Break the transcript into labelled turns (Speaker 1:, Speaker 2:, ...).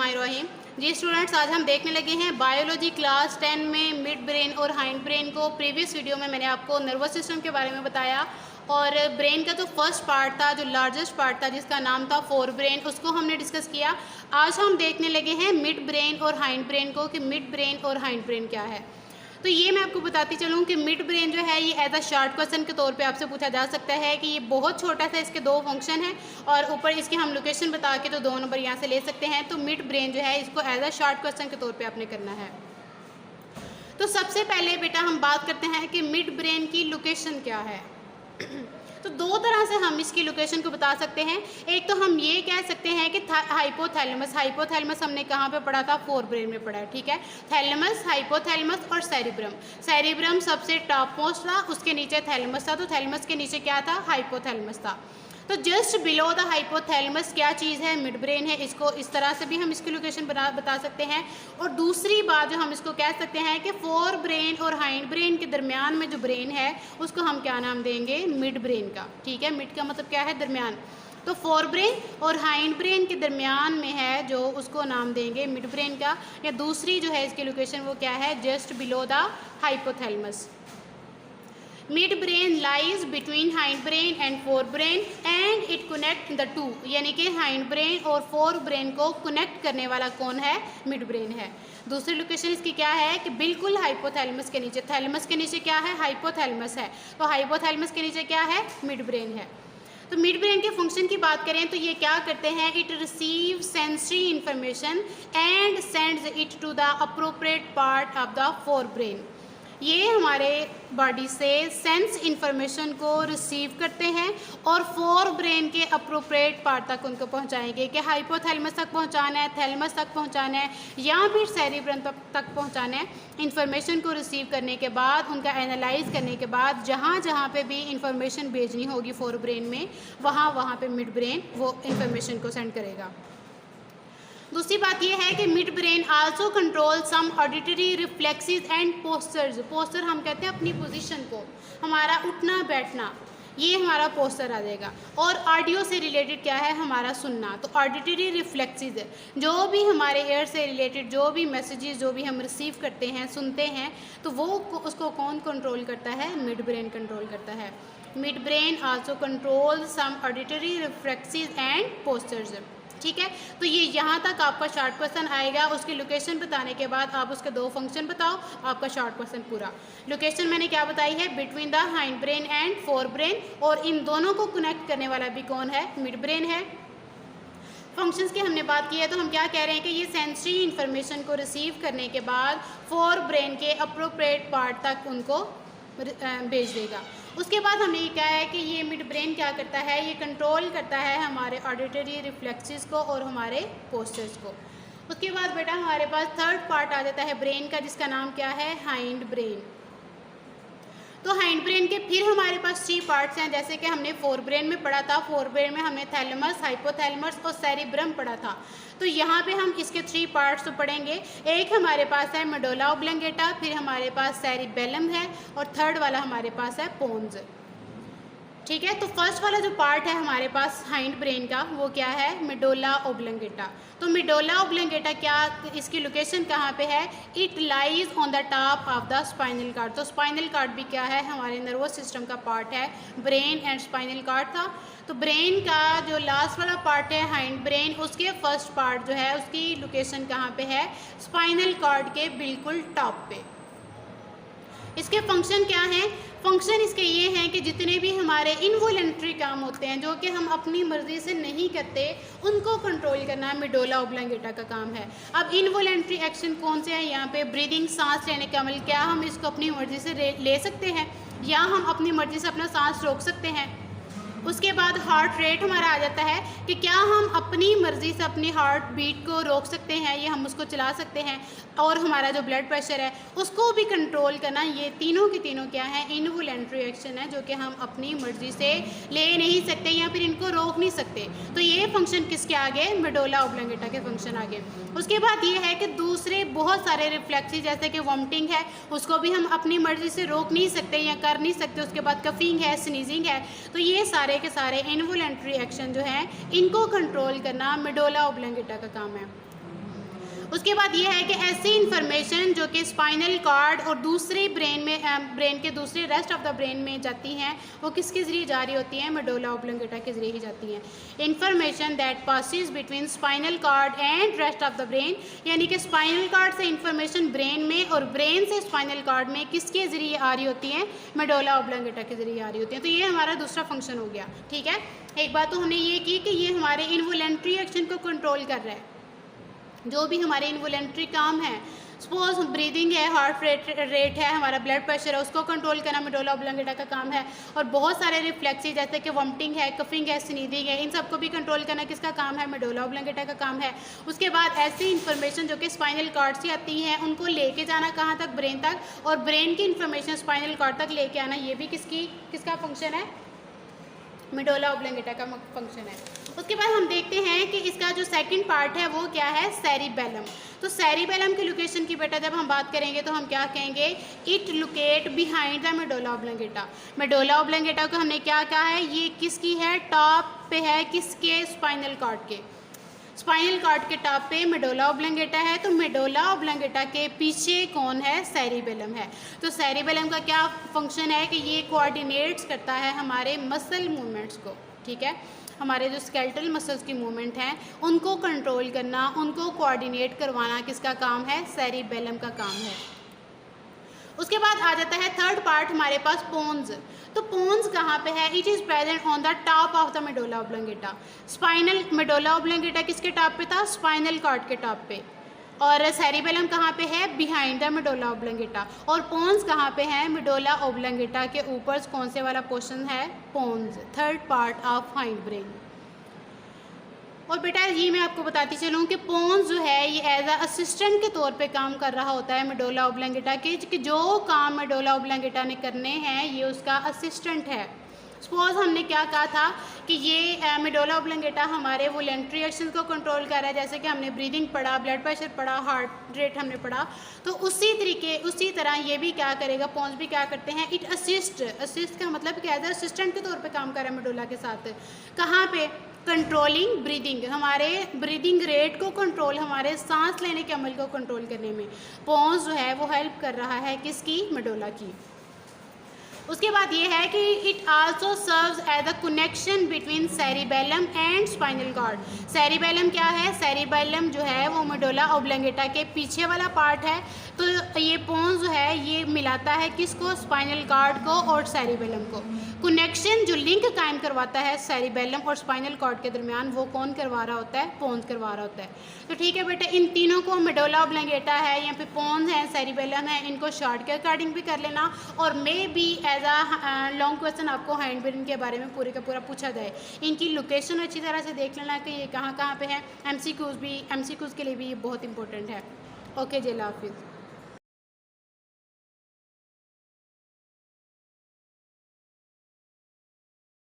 Speaker 1: बिस्मिल्लाहिर्रहमानिर्रहीम। जी स्टूडेंट्स, आज हम देखने लगे हैं बायोलॉजी क्लास 10 में मिड ब्रेन और हाइंड ब्रेन को। प्रीवियस वीडियो में मैंने आपको नर्वस सिस्टम के बारे में बताया और ब्रेन का जो फर्स्ट पार्ट था, जो लार्जेस्ट पार्ट था, जिसका नाम था फोर ब्रेन, उसको हमने डिस्कस किया। आज हम देखने लगे हैं मिड ब्रेन और हाइंड ब्रेन को कि मिड ब्रेन और हाइंड ब्रेन क्या है। तो ये मैं आपको बताती चलूँ कि मिड ब्रेन जो है ये एज अ शॉर्ट क्वेश्चन के तौर पे आपसे पूछा जा सकता है कि ये बहुत छोटा सा, इसके दो फंक्शन हैं और ऊपर इसकी हम लोकेशन बता के तो 2 नंबर यहाँ से ले सकते हैं। तो मिड ब्रेन जो है इसको एज अ शॉर्ट क्वेश्चन के तौर पे आपने करना है। तो सबसे पहले बेटा हम बात करते हैं कि मिड ब्रेन की लोकेशन क्या है। तो दो तरह से हम इसकी लोकेशन को बता सकते हैं। एक तो हम ये कह सकते हैं कि हाइपोथैलेमस, हाइपोथैलेमस हमने कहाँ पे पढ़ा था, फोर ब्रेन में पढ़ा है, ठीक है। थैलेमस, हाइपोथैलेमस और सेरिब्रम। सेरिब्रम सबसे टॉप मोस्ट था, उसके नीचे थैलेमस था, तो थैलेमस के नीचे क्या था, हाइपोथैलेमस था। तो जस्ट बिलो द हाइपोथैलेमस क्या चीज़ है, मिड ब्रेन है। इसको इस तरह से भी हम इसकी लोकेशन बता सकते हैं। और दूसरी बात जो हम इसको कह सकते हैं कि फोर ब्रेन और हाइंड ब्रेन के दरमियान में जो ब्रेन है उसको हम क्या नाम देंगे, मिड ब्रेन का, ठीक है। मिड का मतलब क्या है, दरमियान। तो फोर ब्रेन और हाइंड ब्रेन के दरमियान में है जो, उसको नाम देंगे मिड ब्रेन का। या दूसरी जो है इसकी लोकेशन वो क्या है, just below the hypothalamus. Mid brain lies between hind brain and fore brain and it connect the two, यानी कि हाइंड ब्रेन और फोर ब्रेन को कनेक्ट करने वाला कौन है, मिड ब्रेन है। दूसरी लोकेशन इसकी क्या है कि बिल्कुल हाइपोथैलेमस के नीचे, थैलेमस के नीचे क्या है, हाइपोथैलेमस है, तो हाइपोथैलेमस के नीचे क्या है, मिड ब्रेन है। तो मिड ब्रेन के फंक्शन की बात करें तो ये क्या करते हैं, it receive sensory information and sends it to the appropriate part of the forebrain. ये हमारे बॉडी से सेंस इंफॉर्मेशन को रिसीव करते हैं और फोर ब्रेन के अप्रोप्रिएट पार्ट तक उनको पहुंचाएंगे कि हाइपोथैलेमस तक पहुंचाना है, थैलेमस तक पहुंचाना है या फिर सेरिब्रम तक पहुंचाना है। इंफॉर्मेशन को रिसीव करने के बाद, उनका एनालाइज करने के बाद, जहाँ जहाँ पे भी इंफॉर्मेशन भेजनी होगी फोर ब्रेन में, वहाँ पे मिड ब्रेन वो इंफॉर्मेशन को सेंड करेगा। दूसरी बात यह है कि midbrain also control some auditory reflexes and postures. Posture हम कहते हैं अपनी पोजीशन को, हमारा उठना बैठना, ये हमारा पोस्चर आ जाएगा। और ऑडियो से रिलेटेड क्या है, हमारा सुनना। तो ऑडिटरी रिफ्लेक्सेस है, जो भी हमारे एयर से रिलेटेड जो भी मैसेजेस जो भी हम रिसीव करते हैं, सुनते हैं, तो वो उसको कौन कंट्रोल करता है, मिड ब्रेन कंट्रोल करता है। Midbrain also control some auditory reflexes and postures, ठीक है। तो ये यहाँ तक आपका शॉर्ट क्वेश्चन आएगा। उसकी लोकेशन बताने के बाद आप उसके दो फंक्शन बताओ, आपका शॉर्ट क्वेश्चन पूरा। लोकेशन मैंने क्या बताई है, between the hind brain and fore brain, और इन दोनों को कनेक्ट करने वाला भी कौन है, मिड ब्रेन है। फंक्शंस की हमने बात की है, तो हम क्या कह रहे हैं कि ये सेंसरी इंफॉर्मेशन को रिसीव करने के बाद फोर ब्रेन के अप्रोप्रिएट पार्ट तक उनको भेज देगा। उसके बाद हमने ये कहा है कि ये मिड ब्रेन क्या करता है, ये कंट्रोल करता है हमारे ऑडिटरी रिफ्लेक्सेस को और हमारे पोस्चर्स को। उसके बाद बेटा हमारे पास थर्ड पार्ट आ जाता है ब्रेन का, जिसका नाम क्या है, हाइंड ब्रेन। तो हाइंड ब्रेन के फिर हमारे पास 3 पार्ट्स हैं, जैसे कि हमने फोर ब्रेन में पढ़ा था। फोर ब्रेन में हमने थैलेमस, हाइपोथैलेमस और सेरिब्रम पढ़ा था। तो यहाँ पे हम इसके 3 पार्ट्स तो पढ़ेंगे। एक हमारे पास है मेडुला ऑब्लंगेटा, फिर हमारे पास सेरिबेलम है और थर्ड वाला हमारे पास है पोन्स, ठीक है। तो फर्स्ट वाला जो पार्ट है हमारे पास हाइंड ब्रेन का, वो क्या है, मेडुला ऑब्लंगेटा। तो मेडुला ऑब्लंगेटा क्या, इसकी लोकेशन कहाँ पे है, it lies on the top of the spinal cord. तो स्पाइनल कार्ड भी क्या है, हमारे नर्वस सिस्टम का पार्ट है। ब्रेन एंड स्पाइनल कार्ड था। तो ब्रेन का जो लास्ट वाला पार्ट है हाइंड ब्रेन, उसके फर्स्ट पार्ट जो है उसकी लोकेशन कहाँ पे है, स्पाइनल कार्ड के बिल्कुल टॉप पे। इसके फंक्शन क्या हैं, फंक्शन इसके ये हैं कि जितने भी हमारे इनवॉलंटरी काम होते हैं जो कि हम अपनी मर्ज़ी से नहीं करते, उनको कंट्रोल करना मेडुला ऑब्लंगेटा का काम है। अब इनवॉलंटरी एक्शन कौन से हैं, यहाँ पे ब्रीदिंग, सांस लेने का अमल, क्या हम इसको अपनी मर्ज़ी से ले सकते हैं या हम अपनी मर्ज़ी से अपना सांस रोक सकते हैं। उसके बाद हार्ट रेट हमारा आ जाता है कि क्या हम अपनी मर्ज़ी से अपनी हार्ट बीट को रोक सकते हैं या हम उसको चला सकते हैं। और हमारा जो ब्लड प्रेशर है उसको भी कंट्रोल करना, ये तीनों के तीनों क्या है, इनवॉलंटरी एक्शन है जो कि हम अपनी मर्ज़ी से ले नहीं सकते या फिर इनको रोक नहीं सकते। तो ये फंक्शन किसके आगे, मेडुला ऑब्लंगेटा के फंक्शन आगे। उसके बाद ये है कि दूसरे बहुत सारे रिफ्लेक्सेस जैसे कि वॉमिटिंग है, उसको भी हम अपनी मर्ज़ी से रोक नहीं सकते या कर नहीं सकते। उसके बाद कफिंग है, स्नीजिंग है। तो ये सारे के सारे इनवॉलंटरी एक्शन जो हैं, इनको कंट्रोल करना मेडुला ऑब्लंगेटा का काम है। उसके बाद ये है कि ऐसी इंफॉर्मेशन जो कि स्पाइनल कॉर्ड और दूसरे ब्रेन में ब्रेन के दूसरे रेस्ट ऑफ द ब्रेन में जाती हैं वो किसके ज़रिए जारी होती हैं, मेडुला ऑब्लोंगेटा के ज़रिए ही जाती हैं। Information that passes between spinal cord and rest of the brain, यानी कि स्पाइनल कॉर्ड से इंफॉर्मेशन ब्रेन में और ब्रेन से स्पाइनल कॉर्ड में किसके ज़रिए आ रही होती हैं, मेडुला ऑब्लोंगेटा के ज़रिए आ रही होती हैं। तो ये हमारा दूसरा फंक्शन हो गया। ठीक है, एक बात तो हमने ये की कि ये हमारे इनवॉलेंट्री एक्शन को कंट्रोल कर रहा है। जो भी हमारे इनवॉलेंट्री काम है, सपोज ब्रीदिंग है, हार्ट रेट है, हमारा ब्लड प्रेशर है, उसको कंट्रोल करना मेडुला ऑब्लोंगेटा का काम है। और बहुत सारे रिफ्लेक्सेस जैसे कि वॉमिटिंग है, कफिंग है, स्नीजिंग है, इन सबको भी कंट्रोल करना किसका काम है, मेडुला ऑब्लोंगेटा का काम है। उसके बाद ऐसी इन्फॉर्मेशन जो कि स्पाइनल कॉर्ड से आती हैं उनको लेके जाना कहाँ तक, ब्रेन तक, और ब्रेन की इन्फॉर्मेशन स्पाइनल कॉर्ड तक लेके आना, ये भी किसका फंक्शन है, मेडुला ऑब्लोंगेटा का फंक्शन है। उसके बाद हम देखते हैं कि इसका जो सेकंड पार्ट है वो क्या है, सेरिबेलम। तो सेरिबेलम की लोकेशन की बेटा जब हम बात करेंगे तो हम क्या कहेंगे, it locate behind the medulla oblongata. Medulla oblongata को हमने क्या कहा है, ये किसकी है, टॉप पे है, किसके, स्पाइनल कॉर्ड के। स्पाइनल कॉर्ड के टॉप पे मेडुला ऑब्लोंगेटा है, तो मेडुला ऑब्लोंगेटा के पीछे कौन है, सेरिबेलम है। तो सेरिबेलम का क्या फंक्शन है कि ये कोऑर्डिनेट्स करता है हमारे मसल मूवमेंट्स को। ठीक है, हमारे जो स्केलेटल मसल्स की मूवमेंट हैं उनको कंट्रोल करना, उनको कोऑर्डिनेट करवाना किसका काम है, सेरिबेलम का काम है। उसके बाद आ जाता है थर्ड पार्ट हमारे पास, पोन्स। तो पोन्स कहाँ पे है, it is present on the top of the medulla oblongata. Spinal medulla oblongata किसके टॉप पे था, स्पाइनल कॉर्ड के टॉप पे। और सेरिबेलम कहाँ पे है, बिहाइंड द मेडुला ऑब्लोंगेटा। और पोन्स कहाँ पे है, मेडुला ऑब्लोंगेटा के ऊपर कौन से वाला पोर्शन है, pons, third part of hindbrain. और बेटा ये मैं आपको बताती चलूँ कि पोन्स जो है ये एज अ असिस्टेंट के तौर पे काम कर रहा होता है मेडुला ऑब्लोंगेटा के, कि जो काम मेडुला ऑब्लोंगेटा ने करने हैं ये उसका असिस्टेंट है। सपोज हमने क्या कहा था कि ये मेडुला ऑब्लोंगेटा हमारे वॉलेंट्री एक्शन को कंट्रोल कर रहा है, जैसे कि हमने ब्रीदिंग पढ़ा, ब्लड प्रेशर पढ़ा, हार्ट रेट हमने पढ़ा। तो उसी तरह ये भी क्या करेगा, पोन्स भी क्या करते हैं, इट असिस्ट का मतलब क्या है, असिस्टेंट के तौर पे काम कर रहा है मेडुला के साथ। कहाँ पे, कंट्रोलिंग ब्रीदिंग, हमारे ब्रीदिंग रेट को कंट्रोल, हमारे सांस लेने के अमल को कंट्रोल करने में पोन्स जो है वो हेल्प कर रहा है, किसकी, मेडुला की। उसके बाद ये है कि it also serves as a connection between cerebellum and spinal cord. Cerebellum क्या है, सेरिबेलम जो है वो मेडुला ऑब्लोंगेटा के पीछे वाला पार्ट है। तो ये पोन्स जो है ये मिलाता है किसको, स्पाइनल कॉर्ड को और सेरिबेलम को। कनेक्शन जो लिंक कायम करवाता है सेरिबेलम और स्पाइनल कॉर्ड के दरमियान, वो कौन करवा रहा होता है, पोन्स करवा रहा होता है। तो ठीक है बेटा, इन तीनों को मेडुला ऑब्लोंगेटा है या फिर पोन्स है, सेरिबेलम है, इनको शॉर्ट के अकॉर्डिंग भी कर लेना। और maybe as a long question आपको हाइंड ब्रेन के बारे में पूरे का पूरा पूछा जाए। इनकी लोकेशन अच्छी तरह से देख लेना कि ये कहाँ कहाँ पे है। एमसीक्यूज़ के लिए भी ये बहुत इंपॉर्टेंट है। ओके जी, अल्लाह हाफिज़।